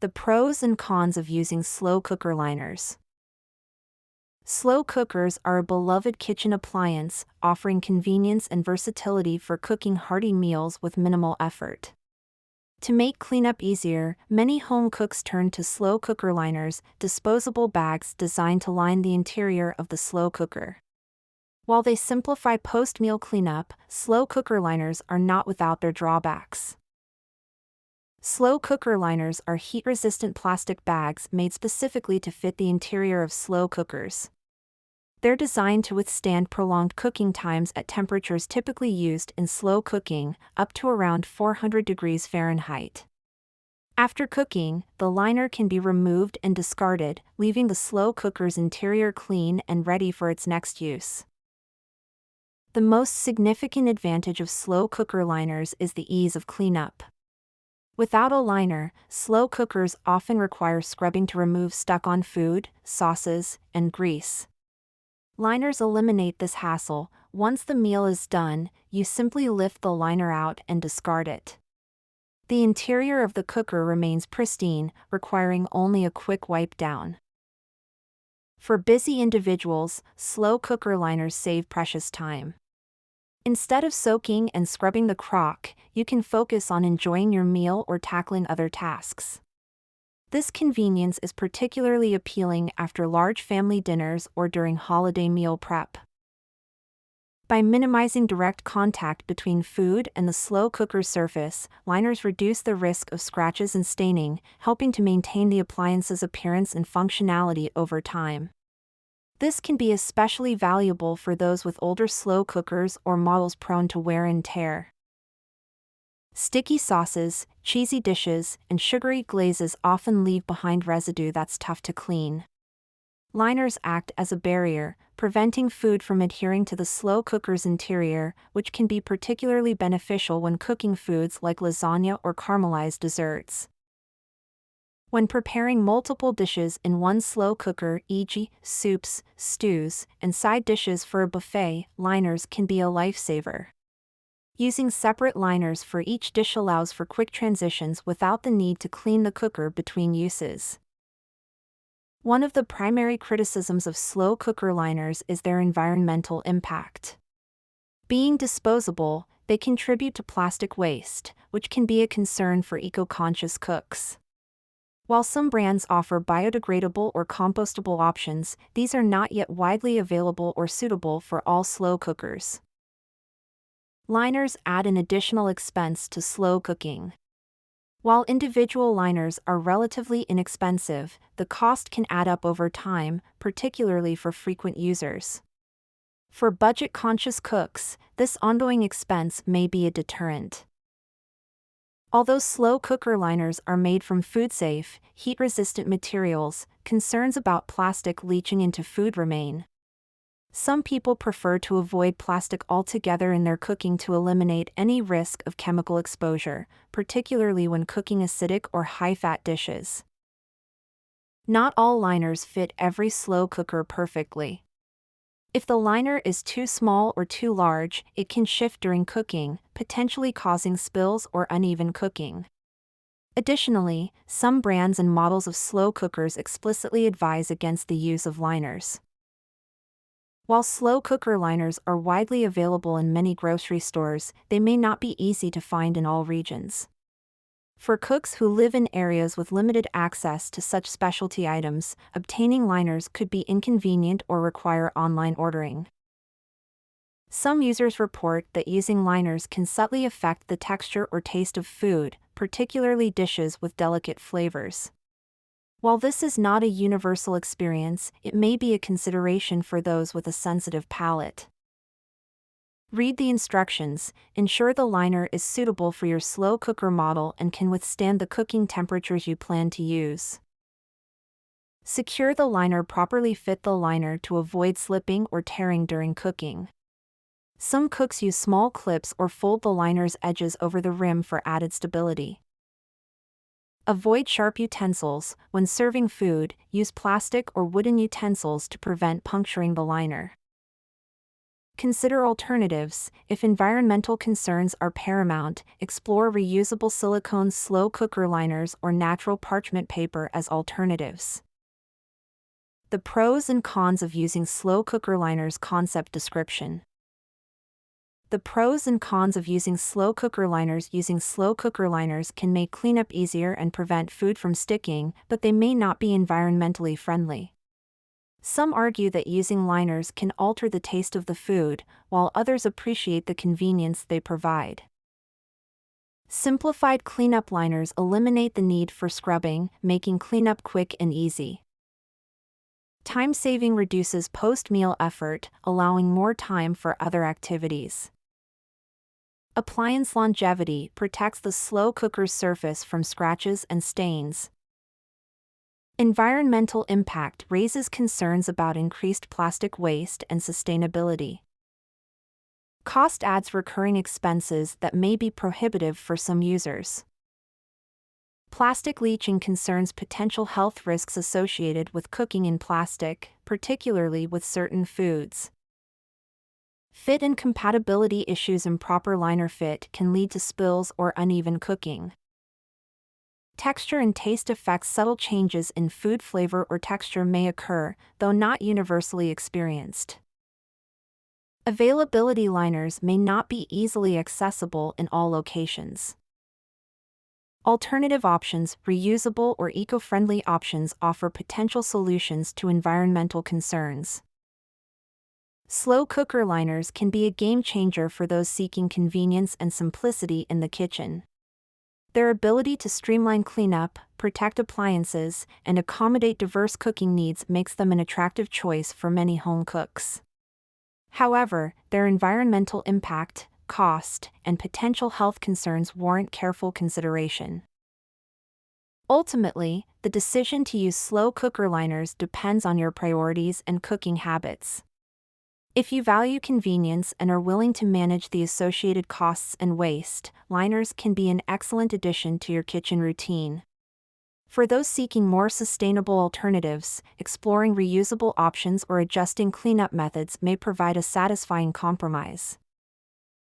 The pros and cons of using slow cooker liners. Slow cookers are a beloved kitchen appliance, offering convenience and versatility for cooking hearty meals with minimal effort. To make cleanup easier, many home cooks turn to slow cooker liners, disposable bags designed to line the interior of the slow cooker. While they simplify post-meal cleanup, slow cooker liners are not without their drawbacks. Slow cooker liners are heat-resistant plastic bags made specifically to fit the interior of slow cookers. They're designed to withstand prolonged cooking times at temperatures typically used in slow cooking, up to around 400 degrees Fahrenheit. After cooking, the liner can be removed and discarded, leaving the slow cooker's interior clean and ready for its next use. The most significant advantage of slow cooker liners is the ease of cleanup. Without a liner, slow cookers often require scrubbing to remove stuck-on food, sauces, and grease. Liners eliminate this hassle. Once the meal is done, you simply lift the liner out and discard it. The interior of the cooker remains pristine, requiring only a quick wipe down. For busy individuals, slow cooker liners save precious time. Instead of soaking and scrubbing the crock, you can focus on enjoying your meal or tackling other tasks. This convenience is particularly appealing after large family dinners or during holiday meal prep. By minimizing direct contact between food and the slow cooker surface, liners reduce the risk of scratches and staining, helping to maintain the appliance's appearance and functionality over time. This can be especially valuable for those with older slow cookers or models prone to wear and tear. Sticky sauces, cheesy dishes, and sugary glazes often leave behind residue that's tough to clean. Liners act as a barrier, preventing food from adhering to the slow cooker's interior, which can be particularly beneficial when cooking foods like lasagna or caramelized desserts. When preparing multiple dishes in one slow cooker, e.g., soups, stews, and side dishes for a buffet, liners can be a lifesaver. Using separate liners for each dish allows for quick transitions without the need to clean the cooker between uses. One of the primary criticisms of slow cooker liners is their environmental impact. Being disposable, they contribute to plastic waste, which can be a concern for eco-conscious cooks. While some brands offer biodegradable or compostable options, these are not yet widely available or suitable for all slow cookers. Liners add an additional expense to slow cooking. While individual liners are relatively inexpensive, the cost can add up over time, particularly for frequent users. For budget-conscious cooks, this ongoing expense may be a deterrent. Although slow cooker liners are made from food-safe, heat-resistant materials, concerns about plastic leaching into food remain. Some people prefer to avoid plastic altogether in their cooking to eliminate any risk of chemical exposure, particularly when cooking acidic or high-fat dishes. Not all liners fit every slow cooker perfectly. If the liner is too small or too large, it can shift during cooking, potentially causing spills or uneven cooking. Additionally, some brands and models of slow cookers explicitly advise against the use of liners. While slow cooker liners are widely available in many grocery stores, they may not be easy to find in all regions. For cooks who live in areas with limited access to such specialty items, obtaining liners could be inconvenient or require online ordering. Some users report that using liners can subtly affect the texture or taste of food, particularly dishes with delicate flavors. While this is not a universal experience, it may be a consideration for those with a sensitive palate. Read the instructions, ensure the liner is suitable for your slow cooker model and can withstand the cooking temperatures you plan to use. Secure the liner properly. Fit the liner to avoid slipping or tearing during cooking. Some cooks use small clips or fold the liner's edges over the rim for added stability. Avoid sharp utensils. When serving food, use plastic or wooden utensils to prevent puncturing the liner. Consider alternatives. If environmental concerns are paramount, explore reusable silicone slow cooker liners or natural parchment paper as alternatives. The pros and cons of using slow cooker liners. Concept description. The pros and cons of using slow cooker liners. Using slow cooker liners can make cleanup easier and prevent food from sticking, but they may not be environmentally friendly. Some argue that using liners can alter the taste of the food, while others appreciate the convenience they provide. Simplified cleanup liners eliminate the need for scrubbing, making cleanup quick and easy. Time saving reduces post-meal effort, allowing more time for other activities. Appliance longevity protects the slow cooker's surface from scratches and stains. Environmental impact raises concerns about increased plastic waste and sustainability. Cost adds recurring expenses that may be prohibitive for some users. Plastic leaching concerns potential health risks associated with cooking in plastic, particularly with certain foods. Fit and compatibility issues. Improper liner fit can lead to spills or uneven cooking. Texture and taste effects. Subtle changes in food flavor or texture may occur, though not universally experienced. Availability. Liners may not be easily accessible in all locations. Alternative options. Reusable or eco-friendly options offer potential solutions to environmental concerns. Slow cooker liners can be a game changer for those seeking convenience and simplicity in the kitchen. Their ability to streamline cleanup, protect appliances, and accommodate diverse cooking needs makes them an attractive choice for many home cooks. However, their environmental impact, cost, and potential health concerns warrant careful consideration. Ultimately, the decision to use slow cooker liners depends on your priorities and cooking habits. If you value convenience and are willing to manage the associated costs and waste, liners can be an excellent addition to your kitchen routine. For those seeking more sustainable alternatives, exploring reusable options or adjusting cleanup methods may provide a satisfying compromise.